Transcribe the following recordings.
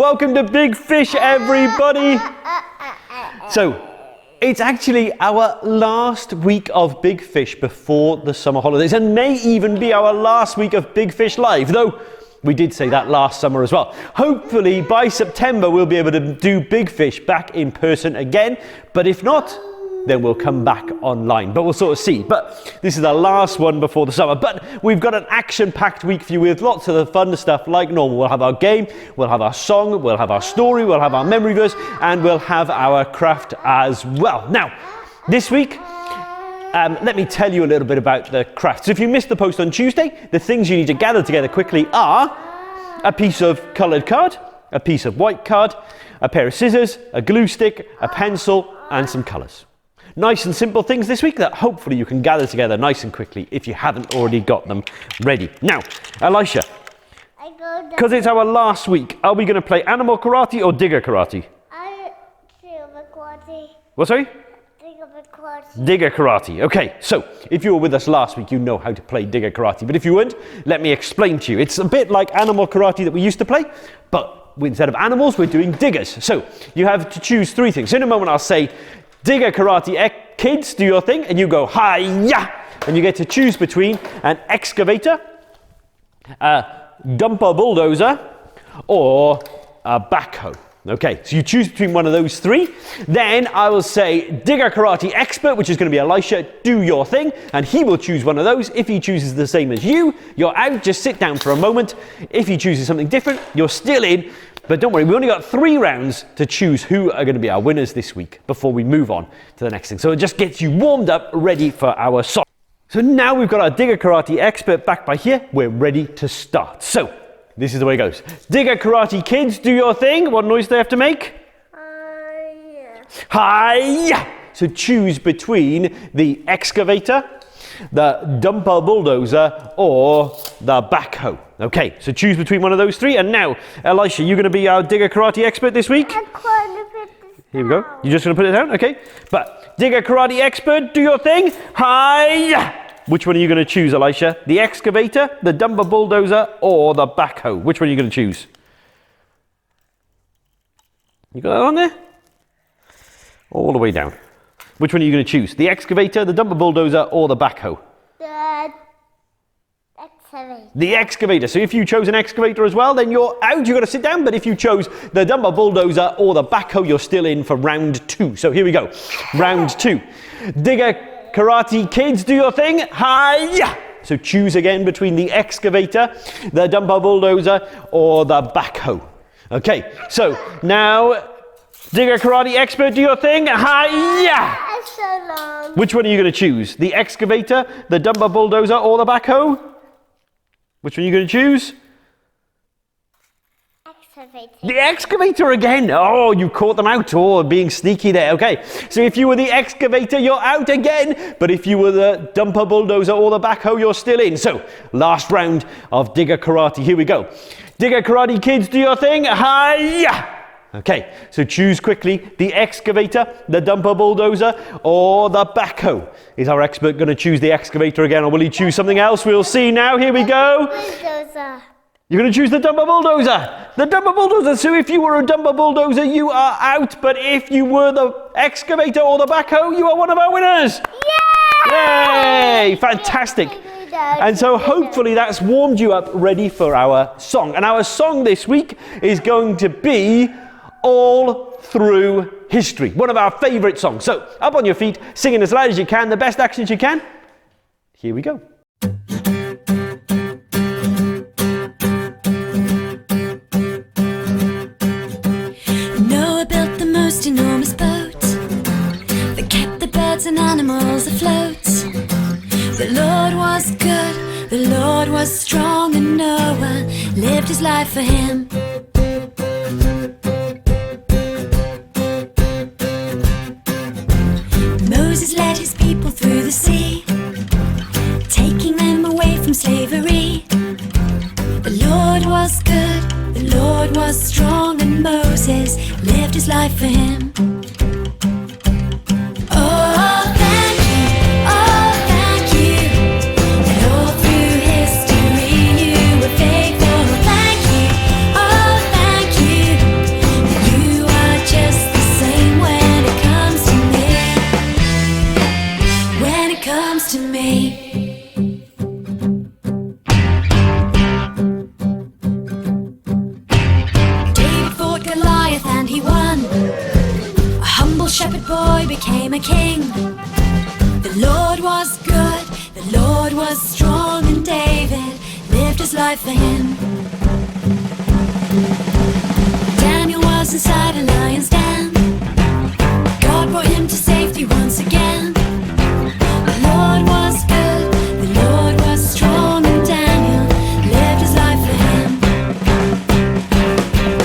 Welcome to Big Fish, everybody. So, it's actually our last week of Big Fish before the summer holidays, and may even be our last week of Big Fish Live, though we did say that last summer as well. Hopefully by September we'll be able to do Big Fish back in person again, but if not, then we'll come back online, but we'll sort of see. But this is the last one before the summer, but we've got an action-packed week for you with lots of the fun stuff like normal. We'll have our game, we'll have our song, we'll have our story, we'll have our memory verse, and we'll have our craft as well. Now, this week, let me tell you a little bit about the craft. So if you missed the post on Tuesday, the things you need to gather together quickly are a piece of coloured card, a piece of white card, a pair of scissors, a glue stick, a pencil, and some colours. Nice and simple things this week that hopefully you can gather together nice and quickly if you haven't already got them ready. Now, Elisha, because it's our last week, are we going to play animal karate or digger karate? Digger karate. What, sorry? Digger karate. Digger karate. Okay, so if you were with us last week, you know how to play digger karate. But if you weren't, let me explain to you. It's a bit like animal karate that we used to play, but instead of animals, we're doing diggers. So you have to choose three things. In a moment, I'll say, digger karate, kids, do your thing, and you go hi-ya, and you get to choose between an excavator, a dumper bulldozer, or a backhoe. Okay, so you choose between one of those three. Then I will say digger karate expert, which is going to be Elisha, do your thing, and he will choose one of those. If he chooses the same as you, you're out, just sit down for a moment. If he chooses something different, you're still in. But don't worry, we only got 3 rounds to choose who are going to be our winners this week before we move on to the next thing. So it just gets you warmed up, ready for our song. So now we've got our digger karate expert back by here, we're ready to start. So this is the way it goes. Digger karate kids, do your thing. What noise do they have to make? Yeah. Hi-ya! So choose between the excavator, the dumper bulldozer, or the backhoe. Okay, so choose between one of those 3. And now, Elisha, you're going to be our digger karate expert this week? I'm going to put this Here we go. down. You're just going to put it down? Okay. But digger karate expert, do your thing. Hi-ya! Which one are you going to choose, Elisha? The excavator, the dumper bulldozer, or the backhoe? Which one are you going to choose? You got that on there? All the way down. Which one are you going to choose? The excavator, the dumper bulldozer, or the backhoe? The excavator. The excavator. So if you chose an excavator as well, then you're out. You've got to sit down. But if you chose the dumper bulldozer or the backhoe, you're still in for round 2. So here we go. Round 2. Digger karate kids, do your thing. Hi-ya! So choose again between the excavator, the dumper bulldozer, or the backhoe. Okay. So now, digger karate expert, do your thing. Hi-ya! It's so long. Which one are you going to choose? The excavator, the dumper bulldozer, or the backhoe? Which one are you going to choose? Excavator. The excavator again. Oh, you caught them out. Oh, being sneaky there. Okay, so if you were the excavator, you're out again. But if you were the dumper bulldozer or the backhoe, you're still in. So, last round of digger karate. Here we go. Digger karate kids, do your thing. Hi-ya! Okay, so choose quickly the excavator, the dumper bulldozer, or the backhoe. Is our expert going to choose the excavator again, or will he choose something else? We'll see now. Here we go. Bulldozer. You're going to choose the dumper bulldozer. The dumper bulldozer. So if you were a dumper bulldozer, you are out. But if you were the excavator or the backhoe, you are one of our winners. Yay! Fantastic. And so hopefully that's warmed you up, ready for our song. And our song this week is going to be All Through History, one of our favourite songs. So up on your feet, singing as loud as you can, the best accents you can. Here we go. Noah built the most enormous boat that kept the birds and animals afloat. The Lord was good, the Lord was strong, and Noah lived his life for him. Moses led his people through the sea, taking them away from slavery. The Lord was good, the Lord was strong, and Moses lived his life for him. Oh, thank you, that all through history you were faithful. Thank you, oh, thank you, life for him. Daniel was inside a lion's den. God brought him to safety once again. The Lord was good, the Lord was strong, and Daniel lived his life for him.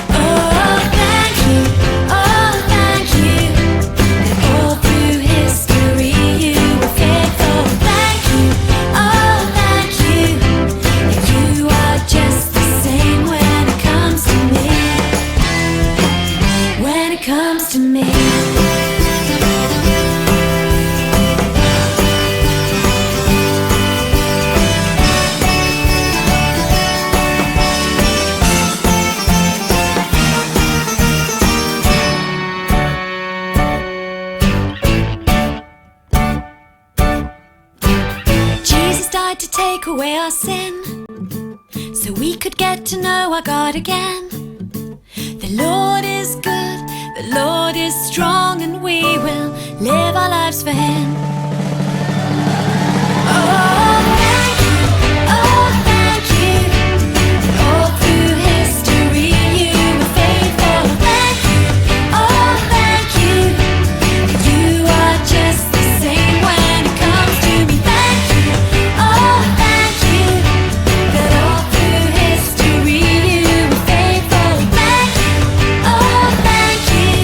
Oh, thank you, that all through history you were faithful. Thank you, that you are just the same when it comes to me. When it comes to me. Jesus died to take away our sin, so we could get to know our God again. The Lord is good, the Lord is strong, and we will live our lives for Him. Oh, thank you, all through history you were faithful. Thank you, you are just the same when it comes to me. Thank you, that all through history you were faithful. Thank you,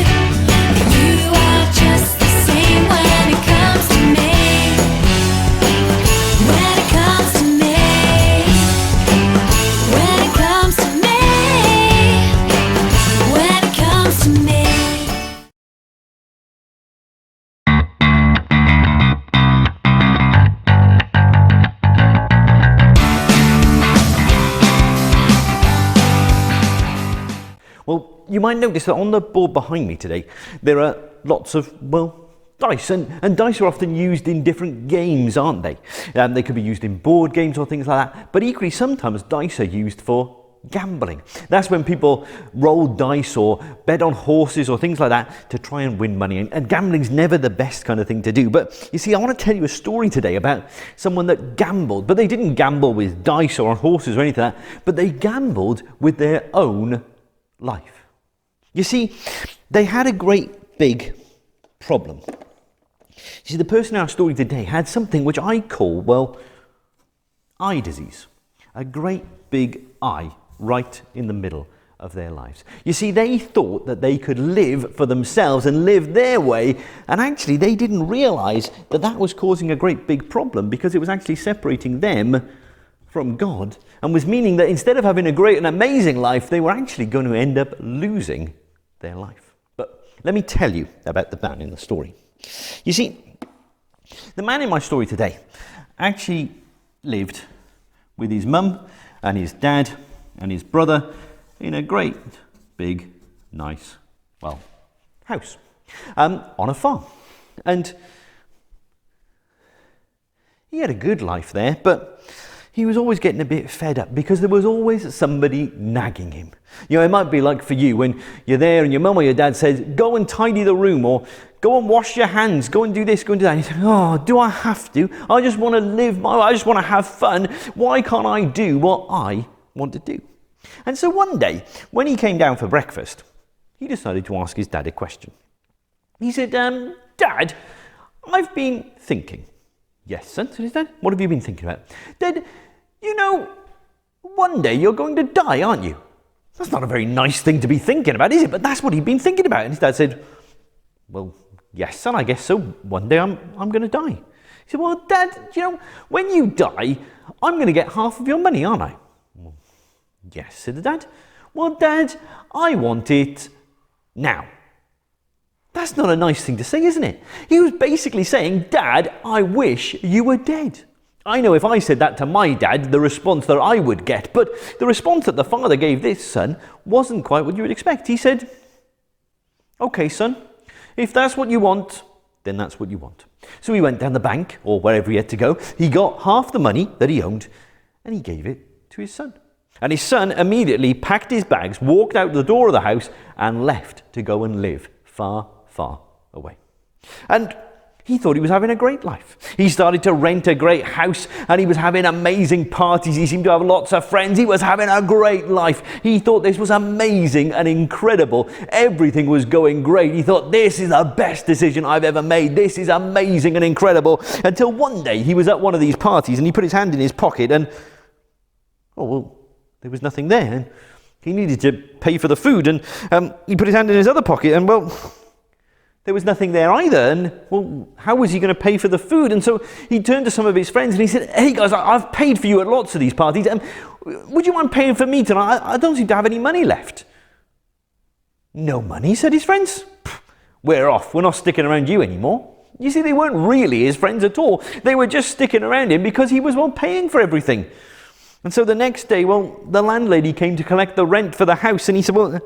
that you are just the same when it comes to me. When it comes to me. When it comes to me. When it comes to me. Well, you might notice that on the board behind me today, there are lots of, well, dice. And dice are often used in different games, aren't they? They could be used in board games or things like that. But equally, sometimes dice are used for gambling. That's when people roll dice or bet on horses or things like that to try and win money. And gambling's never the best kind of thing to do. But you see, I want to tell you a story today about someone that gambled. But they didn't gamble with dice or on horses or anything like that. But they gambled with their own life. You see, they had a great big problem. You see, the person in our story today had something which I call, well, eye disease. A great big eye right in the middle of their lives. You see, they thought that they could live for themselves and live their way, and actually they didn't realize that that was causing a great big problem, because it was actually separating them from God, and was meaning that instead of having a great and amazing life, they were actually going to end up losing their life. But let me tell you about the man in the story. You see, the man in my story today actually lived with his mum and his dad and his brother in a great, big, nice, well, house on a farm. And he had a good life there, but he was always getting a bit fed up because there was always somebody nagging him. You know, it might be like for you when you're there and your mum or your dad says, go and tidy the room, or go and wash your hands, go and do this, go and do that. And you say, oh, do I have to? I just want to live my life. I just want to have fun. Why can't I do what I want to do? And so one day, when he came down for breakfast, he decided to ask his dad a question. He said, Dad, I've been thinking. Yes, son, said his dad. What have you been thinking about? Dad, you know, one day you're going to die, aren't you? That's not a very nice thing to be thinking about, is it? But that's what he'd been thinking about. And his dad said, well, yes, son, I guess so. One day I'm going to die. He said, well, Dad, you know, when you die, I'm going to get half of your money, aren't I? Well, yes, said the dad. Well, Dad, I want it now. That's not a nice thing to say, isn't it? He was basically saying, Dad, I wish you were dead. I know if I said that to my dad, the response that I would get, but the response that the father gave this son wasn't quite what you would expect. He said, okay, son, if that's what you want, then that's what you want. So he went down the bank, or wherever he had to go. He got half the money that he owned, and he gave it to his son. And his son immediately packed his bags, walked out the door of the house, and left to go and live far, far away. And He thought he was having a great life. He started to rent a great house and he was having amazing parties. He seemed to have lots of friends. He was having a great life. He thought this was amazing and incredible. Everything was going great. He thought, this is the best decision I've ever made. This is amazing and incredible. Until one day he was at one of these parties and he put his hand in his pocket and, oh, well, there was nothing there. And he needed to pay for the food and he put his hand in his other pocket and, well, there was nothing there either. And, well, how was he going to pay for the food? And so he turned to some of his friends and he said, hey guys, I've paid for you at lots of these parties. Would you mind paying for me tonight? I don't seem to have any money left. No money, said his friends. We're off. We're not sticking around you anymore. You see, they weren't really his friends at all. They were just sticking around him because he was, well, paying for everything. And so the next day, well, the landlady came to collect the rent for the house and he said, well,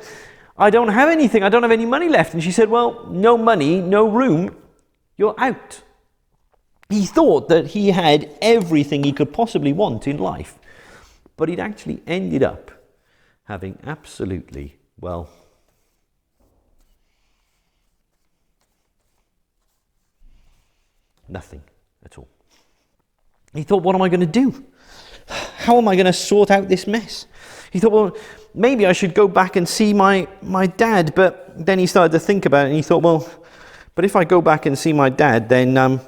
I don't have anything. I don't have any money left. And she said, well, no money, no room. You're out. He thought that he had everything he could possibly want in life. But he'd actually ended up having absolutely, well, nothing at all. He thought, what am I going to do? How am I going to sort out this mess? He thought, well, maybe I should go back and see my dad. But then he started to think about it and he thought, well, but if I go back and see my dad, then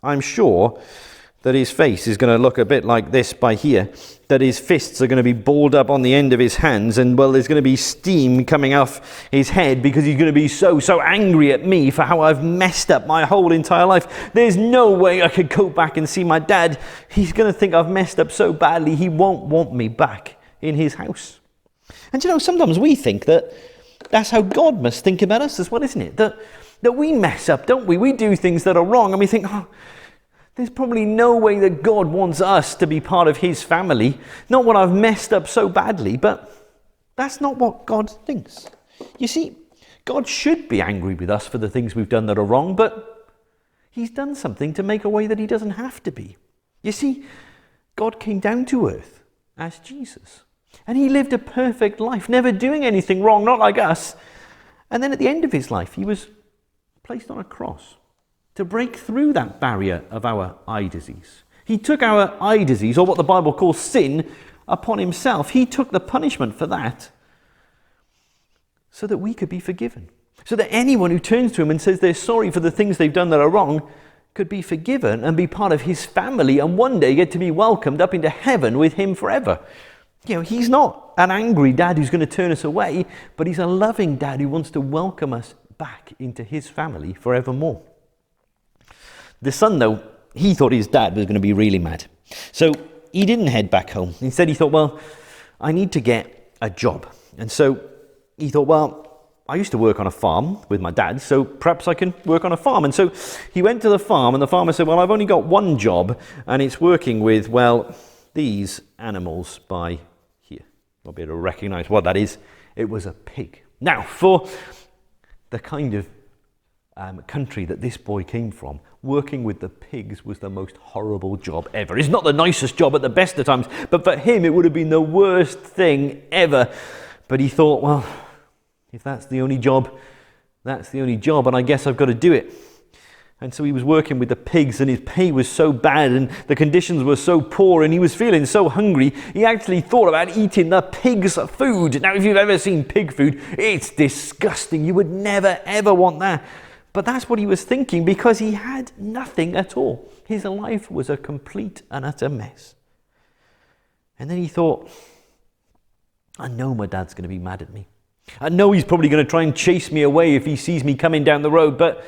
I'm sure that his face is going to look a bit like this by here, that his fists are going to be balled up on the end of his hands, and, well, there's going to be steam coming off his head because he's going to be so angry at me for how I've messed up my whole entire life. There's no way I could go back and see my dad. He's going to think I've messed up so badly, he won't want me back in his house. And you know, sometimes we think that that's how God must think about us as well, isn't it? That we mess up, don't we? We do things that are wrong and we think, oh, there's probably no way that God wants us to be part of his family. Not when I've messed up so badly, but that's not what God thinks. You see, God should be angry with us for the things we've done that are wrong, but he's done something to make a way that he doesn't have to be. You see, God came down to earth as Jesus. And he lived a perfect life, never doing anything wrong, not like us. And then at the end of his life, he was placed on a cross to break through that barrier of our eye disease. He took our eye disease, or what the Bible calls sin, upon himself. He took the punishment for that so that we could be forgiven. So that anyone who turns to him and says they're sorry for the things they've done that are wrong could be forgiven and be part of his family and one day get to be welcomed up into heaven with him forever. You know, he's not an angry dad who's going to turn us away, but he's a loving dad who wants to welcome us back into his family forevermore. The son, though, he thought his dad was going to be really mad. So he didn't head back home. Instead, he thought, well, I need to get a job. And so he thought, well, I used to work on a farm with my dad, so perhaps I can work on a farm. And so he went to the farm, and the farmer said, well, I've only got one job, and it's working with, well, these animals by here. You'll be able to recognize what that is. It was a pig. Now, for the kind of country that this boy came from, working with the pigs was the most horrible job ever. It's not the nicest job at the best of times, but for him it would have been the worst thing ever. But he thought, well, if that's the only job, that's the only job, and I guess I've got to do it. And so he was working with the pigs, and his pay was so bad, and the conditions were so poor, and he was feeling so hungry, he actually thought about eating the pig's food. Now, if you've ever seen pig food, it's disgusting. You would never, ever want that. But that's what he was thinking, because he had nothing at all. His life was a complete and utter mess. And then he thought, I know my dad's going to be mad at me. I know he's probably going to try and chase me away if he sees me coming down the road, but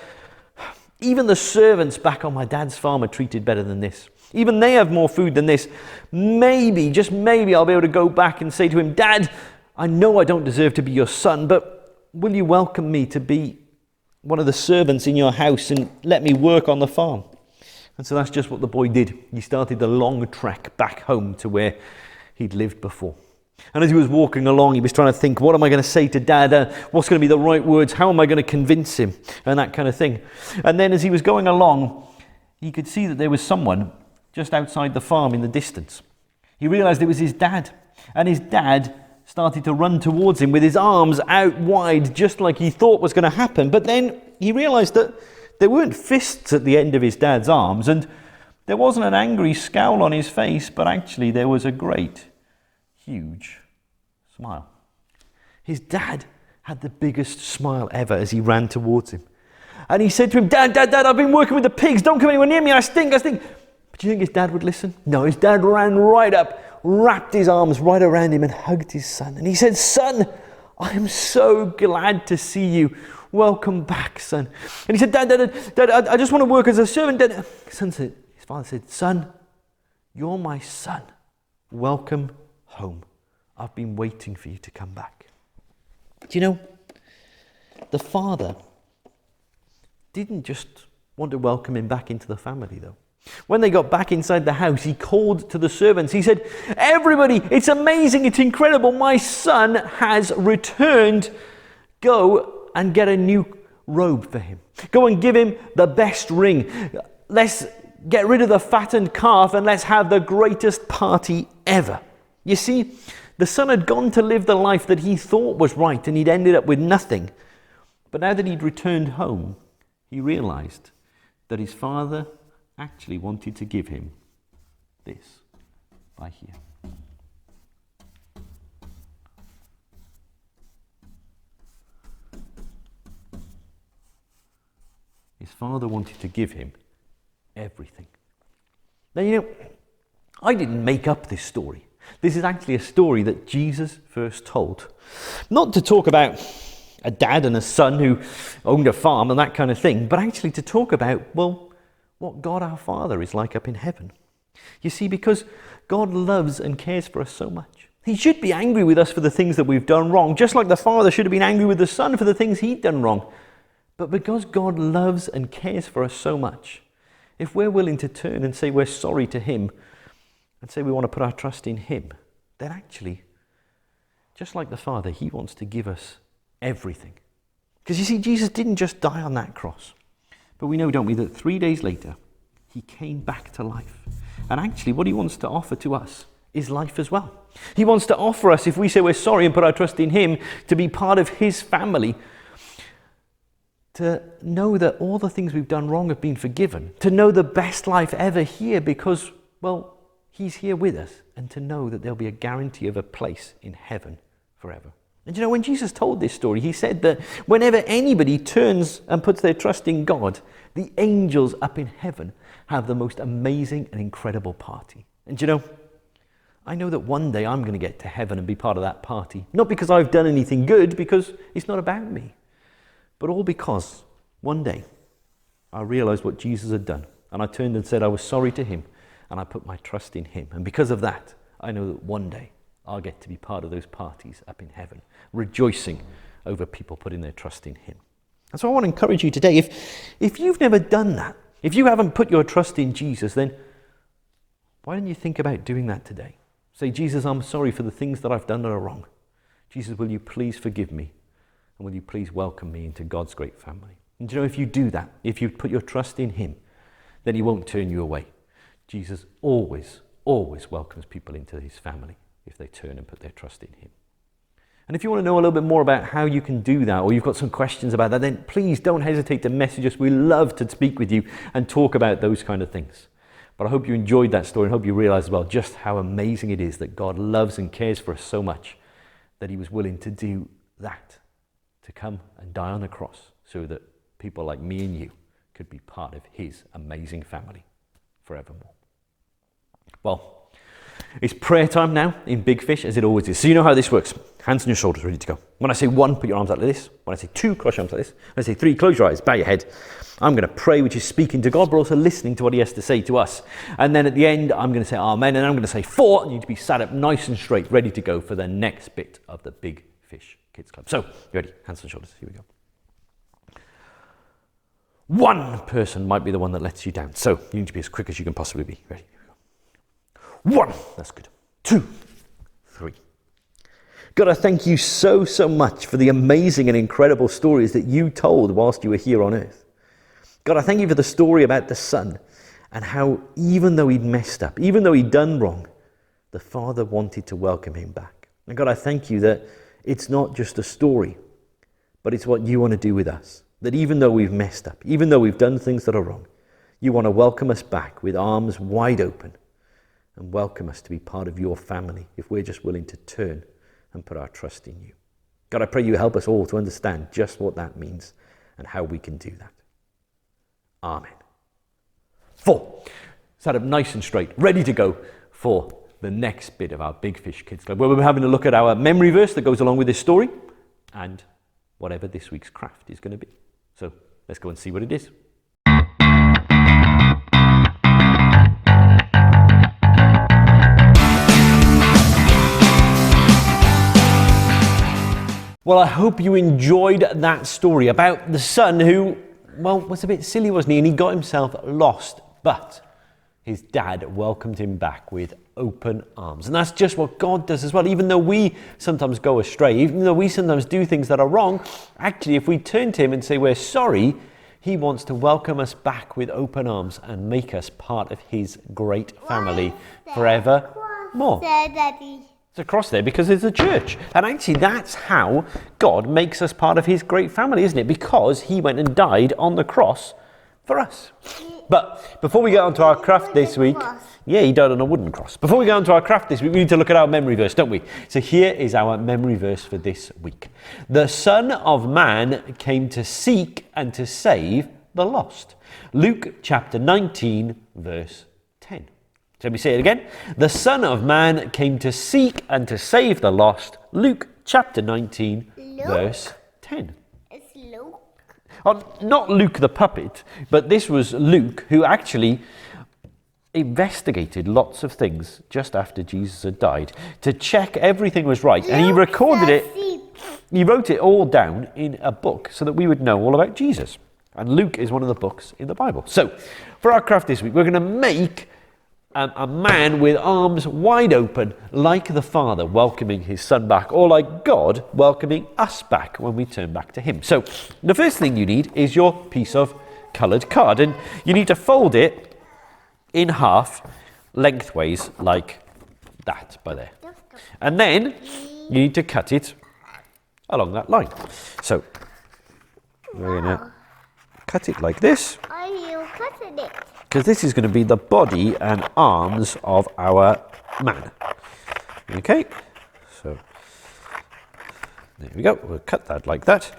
even the servants back on my dad's farm are treated better than this. Even they have more food than this. Maybe, just maybe, I'll be able to go back and say to him, Dad, I know I don't deserve to be your son, but will you welcome me to be one of the servants in your house and let me work on the farm? And so that's just what the boy did. He started the long trek back home to where he'd lived before. And as he was walking along, he was trying to think, what am I going to say to Dad? What's going to be the right words? How am I going to convince him? And that kind of thing. And then as he was going along, he could see that there was someone just outside the farm in the distance. He realized it was his dad. And his dad started to run towards him with his arms out wide, just like he thought was going to happen. But then he realized that there weren't fists at the end of his dad's arms, and there wasn't an angry scowl on his face, but actually there was a great, huge smile. His dad had the biggest smile ever as he ran towards him. And he said to him, Dad, I've been working with the pigs. Don't come anywhere near me. I stink. But do you think his dad would listen? No, his dad ran right up, wrapped his arms right around him and hugged his son. And he said, Son, I am so glad to see you. Welcome back, son. And he said, Dad, I just want to work as a servant. His father said, Son, you're my son. Welcome home. I've been waiting for you to come back. Do you know, the father didn't just want to welcome him back into the family, though. When they got back inside the house, he called to the servants. He said, Everybody, it's amazing, it's incredible. My son has returned. Go and get a new robe for him. Go and give him the best ring. Let's get rid of the fattened calf and let's have the greatest party ever. You see, the son had gone to live the life that he thought was right and he'd ended up with nothing. But now that he'd returned home, he realized that his father actually wanted to give him this by here. His father wanted to give him everything. Now, you know, I didn't make up this story. This is actually a story that Jesus first told. Not to talk about a dad and a son who owned a farm and that kind of thing, but actually to talk about, well, what God our Father is like up in heaven. You see, because God loves and cares for us so much. He should be angry with us for the things that we've done wrong, just like the Father should have been angry with the Son for the things he'd done wrong. But because God loves and cares for us so much, if we're willing to turn and say we're sorry to him and say we want to put our trust in him, then actually, just like the Father, he wants to give us everything. Because you see, Jesus didn't just die on that cross. But we know, don't we, that 3 days later, he came back to life. And actually, what he wants to offer to us is life as well. He wants to offer us, if we say we're sorry and put our trust in him, to be part of his family, to know that all the things we've done wrong have been forgiven, to know the best life ever here because, well, he's here with us, and to know that there'll be a guarantee of a place in heaven forever. And you know, when Jesus told this story, he said that whenever anybody turns and puts their trust in God, the angels up in heaven have the most amazing and incredible party. And you know, I know that one day I'm going to get to heaven and be part of that party. Not because I've done anything good, because it's not about me, but all because one day I realized what Jesus had done. And I turned and said I was sorry to him, and I put my trust in him. And because of that, I know that one day I'll get to be part of those parties up in heaven, rejoicing over people putting their trust in him. And so I want to encourage you today, if you've never done that, if you haven't put your trust in Jesus, then why don't you think about doing that today? Say, Jesus, I'm sorry for the things that I've done that are wrong. Jesus, will you please forgive me? And will you please welcome me into God's great family? And you know, if you do that, if you put your trust in him, then he won't turn you away. Jesus always welcomes people into his family if they turn and put their trust in him. And if you want to know a little bit more about how you can do that, or you've got some questions about that, then please don't hesitate to message us. We love to speak with you and talk about those kind of things. But I hope you enjoyed that story and hope you realize as well just how amazing it is that God loves and cares for us so much that he was willing to do that, to come and die on the cross so that people like me and you could be part of his amazing family forevermore. Well, it's prayer time now in Big Fish, as it always is. So you know how this works. Hands on your shoulders, ready to go. When I say 1, put your arms out like this. When I say 2, cross your arms like this. When I say 3, close your eyes, bow your head. I'm going to pray, which is speaking to God, but also listening to what he has to say to us. And then at the end, I'm going to say amen, and I'm going to say 4, and you need to be sat up nice and straight, ready to go for the next bit of the Big Fish Kids Club. So, you ready? Hands on shoulders. Here we go. 1 person might be the one that lets you down. So, you need to be as quick as you can possibly be. Ready? 1, that's good. 2, 3. God, I thank you so much for the amazing and incredible stories that you told whilst you were here on earth. God, I thank you for the story about the son and how even though he'd messed up, even though he'd done wrong, the Father wanted to welcome him back. And God, I thank you that it's not just a story, but it's what you want to do with us. that even though we've messed up, even though we've done things that are wrong, you want to welcome us back with arms wide open and welcome us to be part of your family if we're just willing to turn and put our trust in you. God, I pray you help us all to understand just what that means and how we can do that. Amen. 4. Sat up nice and straight, ready to go for the next bit of our Big Fish Kids Club, where we're having a look at our memory verse that goes along with this story and whatever this week's craft is going to be. So let's go and see what it is. Well, I hope you enjoyed that story about the son who, well, was a bit silly, wasn't he? And he got himself lost, but his dad welcomed him back with open arms. And that's just what God does as well. Even though we sometimes go astray, even though we sometimes do things that are wrong, actually, if we turn to him and say we're sorry, he wants to welcome us back with open arms and make us part of his great family forevermore. Daddy. It's a cross there because it's a church. And actually, that's how God makes us part of his great family, isn't it? Because he went and died on the cross for us. But before we get on to our craft this week, yeah, he died on a wooden cross. Before we get on to our craft this week, we need to look at our memory verse, don't we? So here is our memory verse for this week. The Son of Man came to seek and to save the lost. Luke chapter 19, verse 10. So let me say it again. The Son of Man came to seek and to save the lost. Luke chapter 19, verse 10. It's Luke. Oh, not Luke the puppet, but this was Luke who actually investigated lots of things just after Jesus had died to check everything was right. And he recorded it. He wrote it all down in a book so that we would know all about Jesus. And Luke is one of the books in the Bible. So for our craft this week, we're going to make a man with arms wide open, like the Father welcoming his Son back, or like God welcoming us back when we turn back to him. So the first thing you need is your piece of coloured card, and you need to fold it in half lengthways like that by there. And then you need to cut it along that line. So we're going to cut it like this. Are you cutting it? Because this is going to be the body and arms of our man. Okay, so there we go. We'll cut that like that.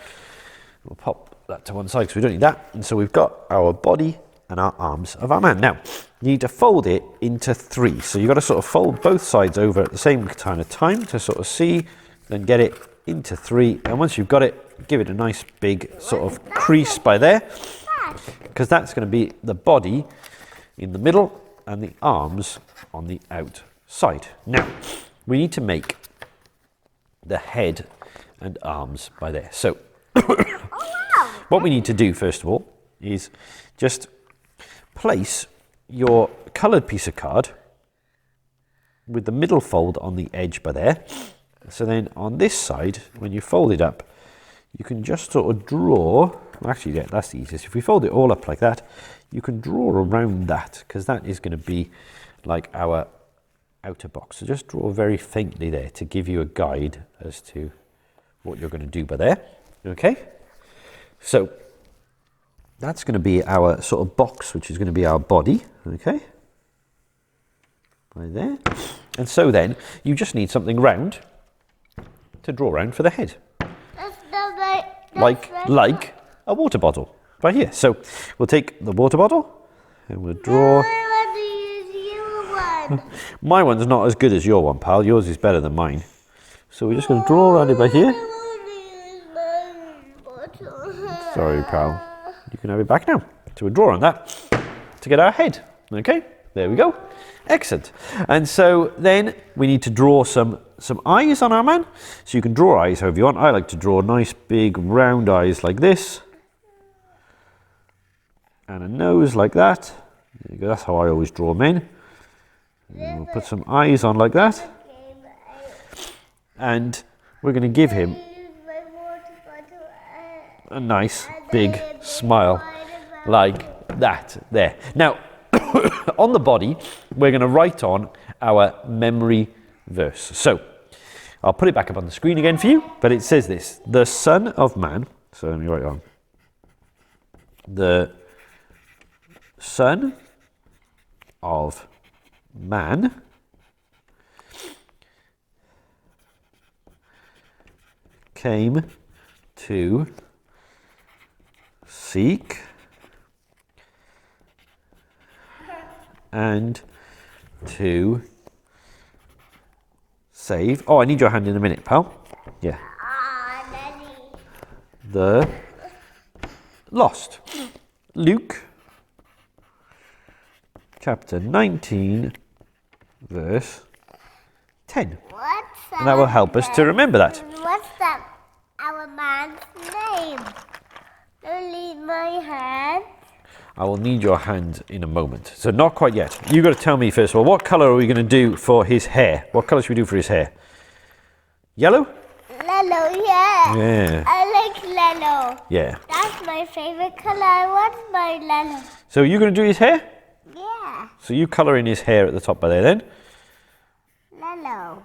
We'll pop that to one side because we don't need that. And so we've got our body and our arms of our man. Now, you need to fold it into 3. So you've got to sort of fold both sides over at the same kind of time to sort of see, then get it into 3. And once you've got it, give it a nice big sort of crease by there, because that's going to be the body in the middle and the arms on the outside. Now, we need to make the head and arms by there. So, what we need to do first of all is just place your coloured piece of card with the middle fold on the edge by there. So then on this side, when you fold it up, you can just sort of draw. Actually, yeah, that's the easiest. If we fold it all up like that, you can draw around that, because that is going to be like our outer box. So just draw very faintly there to give you a guide as to what you're going to do by there. Okay? So that's going to be our sort of box, which is going to be our body. Okay? By there. And so then you just need something round to draw around for the head. Like a water bottle right here. So we'll take the water bottle and we'll draw. I want to use your one. My one's not as good as your one, pal. Yours is better than mine. So we're just going to draw around it by here. I want to use my bottle. Sorry, pal. You can have it back now. So we'll draw on that to get our head. Okay, there we go. Excellent. And so then we need to draw some eyes on our man. So you can draw eyes however you want. I like to draw nice big round eyes like this. And a nose like that. There you go. That's how I always draw men. And we'll put some eyes on like that. And we're going to give him a nice big smile like that there. Now, on the body, we're going to write on our memory verse. So, I'll put it back up on the screen again for you, but it says this: the Son of Man, so let me write it on. the Son of Man came to seek and to save. Oh, I need your hand in a minute, pal. Yeah. Daddy. The lost. Luke chapter 19 verse 10. What's And that will help us to remember that. What's that? Our man's name. Don't leave my hand. I will need your hand in a moment. So not quite yet. You've got to tell me first of all, what colour are we going to do for his hair? What colour should we do for his hair? Yellow? Lello, yeah. Yeah. I like Lello. Yeah. That's my favorite color. I want my Lello. So you're going to do his hair? Yeah. So you colour in his hair at the top by there then? Lello.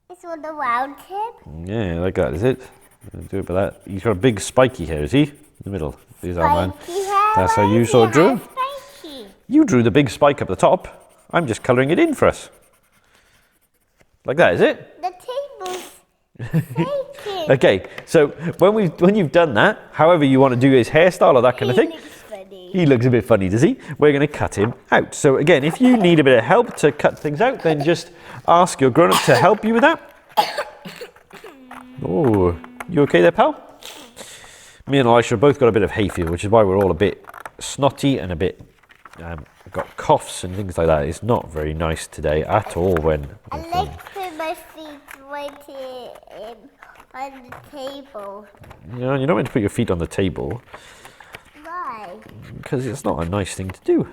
It's on the round tip. Yeah, like that, is it? Do it by that. He's got a big spiky hair, is he? In the middle. Here's our man. Spiky hair. That's how Why you is sort he of drew him. have spiky? You drew the big spike up the top. I'm just colouring it in for us. Like that, is it? The table's shaking. Okay, so when you've done that, however you want to do his hairstyle or that kind of thing, He looks funny. he looks a bit funny, does he? We're going to cut him out. So again, if you need a bit of help to cut things out, then just ask your grown-up to help you with that. Oh, you okay there, pal? Me and Elisha both got a bit of hay fever, which is why we're all a bit snotty and a bit got coughs and things like that. It's not very nice today at all. When I like to put my feet right here on the table. you know, you're not meant to put your feet on the table Why? because it's not a nice thing to do.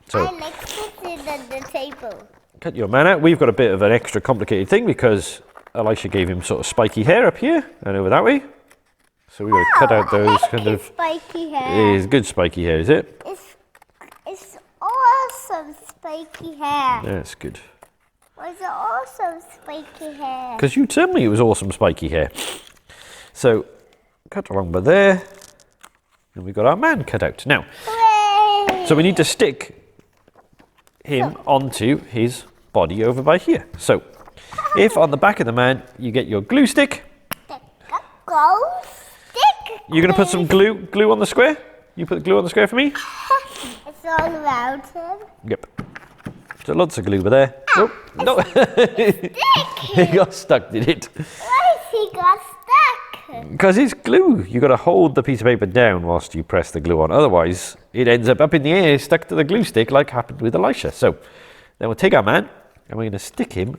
So I like sitting on the table. cut your man out. We've got a bit of an extra complicated thing because Elisha gave him sort of spiky hair up here and over that way. So we've got to cut out those kind of. Spiky hair. It's good spiky hair, is it? It's awesome spiky hair. That's good. It's awesome spiky hair. Because you told me it was awesome spiky hair. So cut along by there, and we got our man cut out. Now, Hooray! so we need to stick him onto his body over by here. So if on the back of the man you get your glue stick, Go stick. you're going to put some glue on the square. You put the glue on the square for me. It's all around him. Yep. So lots of glue over there. Oh, no. He got stuck, did it? Why has he got stuck? Because it's glue. You've got to hold the piece of paper down whilst you press the glue on. Otherwise, it ends up in the air, stuck to the glue stick like happened with Elisha. So then we'll take our man and we're going to stick him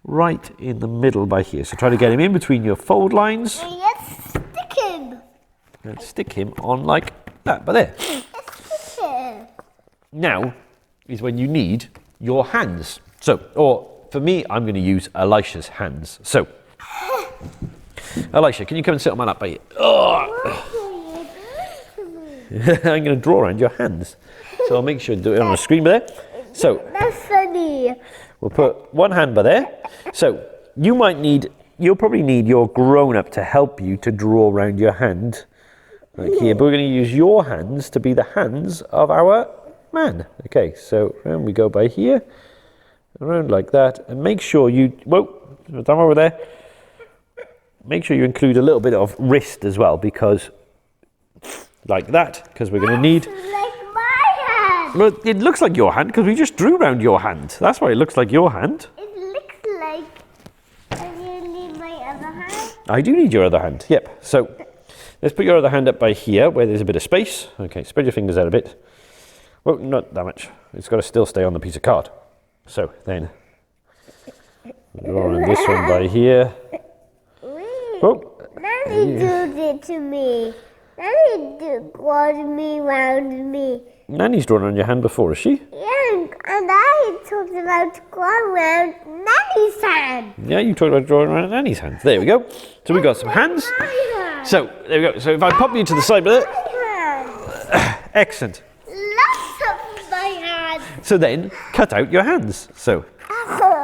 right in the middle by here. So try to get him in between your fold lines Let's stick him. and stick him on like that by there. Let's stick him. Now is when you need your hands. So, or for me, I'm going to use Elisha's hands. So, Elisha, can you come and sit on my lap by here? Oh. What are you doing to me? I'm going to draw around your hands. So I'll make sure to do it on the screen by there. So That's funny. we'll put one hand by there. So you'll probably need your grown-up to help you to draw around your hand. Like here, but we're going to use your hands to be the hands of our man. Okay, so around we go by here, around like that, and make sure you, whoa, down over there. Make sure you include a little bit of wrist as well, because like that, because we're going to need. Like my hand. Well, it looks like your hand because we just drew around your hand. That's why it looks like your hand. It looks like. And you need my other hand. I do need your other hand. Yep. So let's put your other hand up by here where there's a bit of space. Okay, spread your fingers out a bit. Well, not that much. It's got to still stay on the piece of card. So then, draw on this one by here. Oh, Nanny did it to me. Nanny was me round me. Nanny's drawn on your hand before, is she? Yeah, and I talked about going around Nanny's hand. Yeah, you talked about drawing around Nanny's hand. There we go. So we got some hands. My hand. So there we go. So if I pop you to the side with it, My hand. excellent. Lots of my hand. So then, cut out your hands. So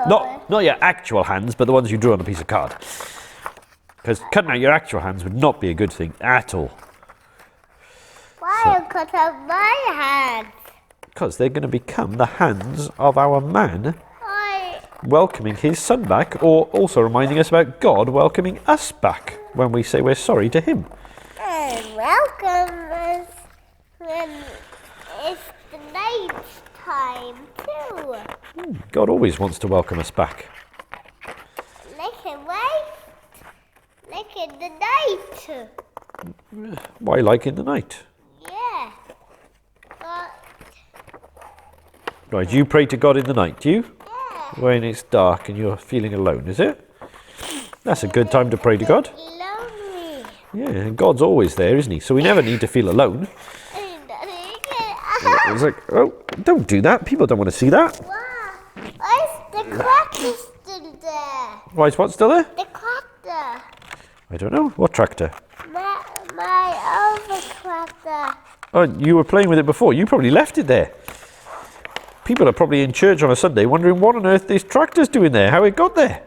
not your actual hands, but the ones you drew on a piece of card. Because cutting out your actual hands would not be a good thing at all. Why cut out my hands? Because they're going to become the hands of our man I welcoming his son back, or also reminding us about God welcoming us back when we say we're sorry to him. welcome us when it's the night time too. God always wants to welcome us back. Like it right? Like in the night. Why like in the night? Yeah. But Right, you pray to God in the night, do you? yeah. When it's dark and you're feeling alone, is it? That's a good time to pray to God. Lonely. Yeah, and God's always there, isn't he? So we never need to feel alone. It's like, oh, don't do that. People don't want to see that. Wow. Why is the tractor still there? Why is what still there? The tractor. I don't know. What tractor? My other tractor. Oh, you were playing with it before. You probably left it there. People are probably in church on a Sunday wondering what on earth this tractor's doing there, how it got there.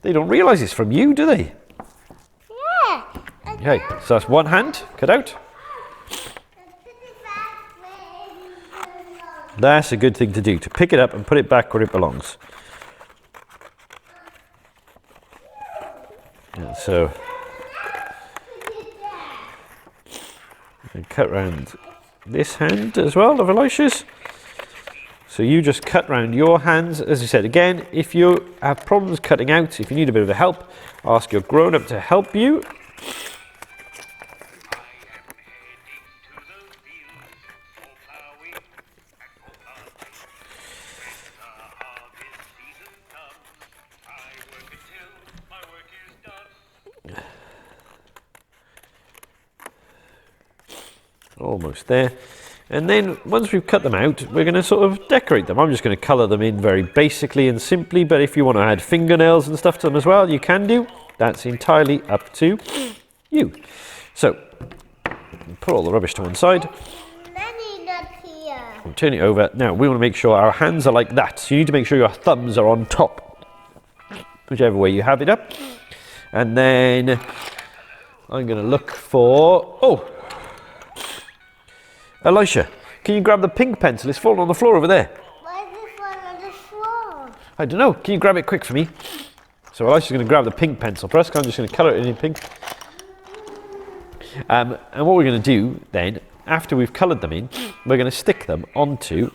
They don't realise it's from you, do they? Yeah. Okay, so that's one hand cut out. That's a good thing to do, to pick it up and put it back where it belongs. And so, and cut round this hand as well of Elisha's. So you just cut round your hands. As I said, again, if you have problems cutting out, if you need a bit of help, ask your grown-up to help you. Almost there. And then once we've cut them out, we're going to sort of decorate them. I'm just going to colour them in very basically and simply, but if you want to add fingernails and stuff to them as well, you can do. That's entirely up to you. So, put all the rubbish to one side. Many nuts here. And turn it over. Now, we want to make sure our hands are like that. So you need to make sure your thumbs are on top, whichever way you have it up. And then I'm going to look for... Oh! Elisha, can you grab the pink pencil? It's fallen on the floor over there. Why is this one on the floor? I don't know. Can you grab it quick for me? So Elisha's going to grab the pink pencil for us. I'm just going to colour it in pink. And what we're going to do then, after we've coloured them in, we're going to stick them onto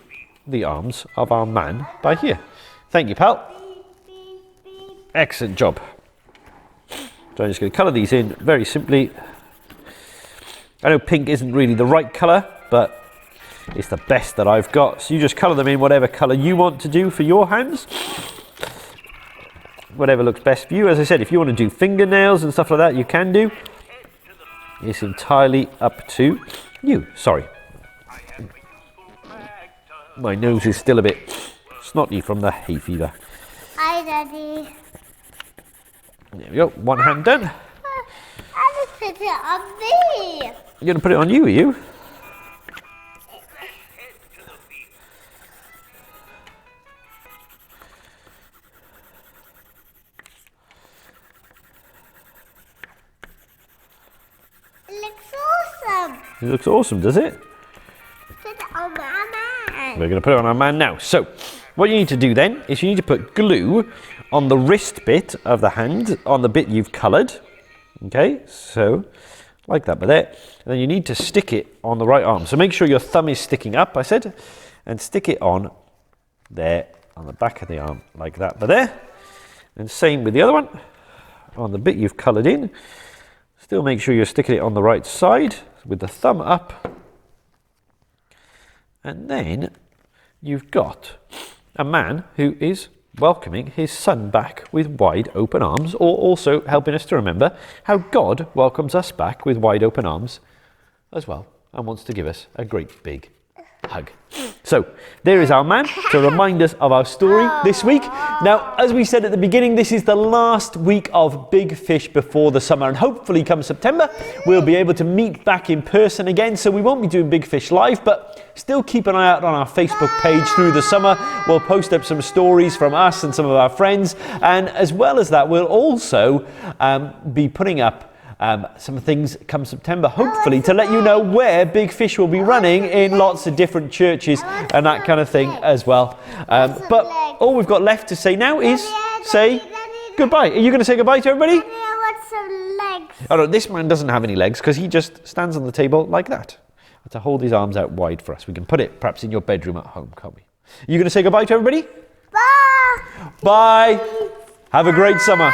the arms of our man by here. Thank you, pal. Excellent job. So I'm just going to colour these in very simply. I know pink isn't really the right colour, but it's the best that I've got. So you just colour them in whatever colour you want to do for your hands. Whatever looks best for you. As I said, if you want to do fingernails and stuff like that, you can do. It's entirely up to you. Sorry. My nose is still a bit snotty from the hay fever. Hi, Daddy. There we go. One hand done. I just put it on me. You're going to put it on you, are you? It looks awesome. It looks awesome, does it? Put it on my man. We're going to put it on our man now. So, what you need to do then is you need to put glue on the wrist bit of the hand, on the bit you've coloured. Okay, so like that, but there. And then you need to stick it on the right arm. So make sure your thumb is sticking up, I said, and stick it on there, on the back of the arm, like that, but there. And same with the other one, on the bit you've coloured in. Still make sure you're sticking it on the right side with the thumb up. And then you've got a man who is welcoming his son back with wide open arms, or also helping us to remember how God welcomes us back with wide open arms as well, and wants to give us a great big hug. So there is our man to remind us of our story this week. Now, as we said at the beginning, this is the last week of Big Fish before the summer, and hopefully come September we'll be able to meet back in person again. So we won't be doing Big Fish live, but still keep an eye out on our Facebook page through the summer. We'll post up some stories from us and some of our friends, and as well as that, we'll also be putting up some things come September, hopefully, to let you know where Big Fish will be running in lots of different churches and that kind of thing as well. But all we've got left to say now is say goodbye. Are you going to say goodbye to everybody? I want some legs. Oh no, this man doesn't have any legs because he just stands on the table like that. To hold his arms out wide for us. We can put it perhaps in your bedroom at home, can't we? Are you going to say goodbye to everybody? Bye. Bye. Have a great summer.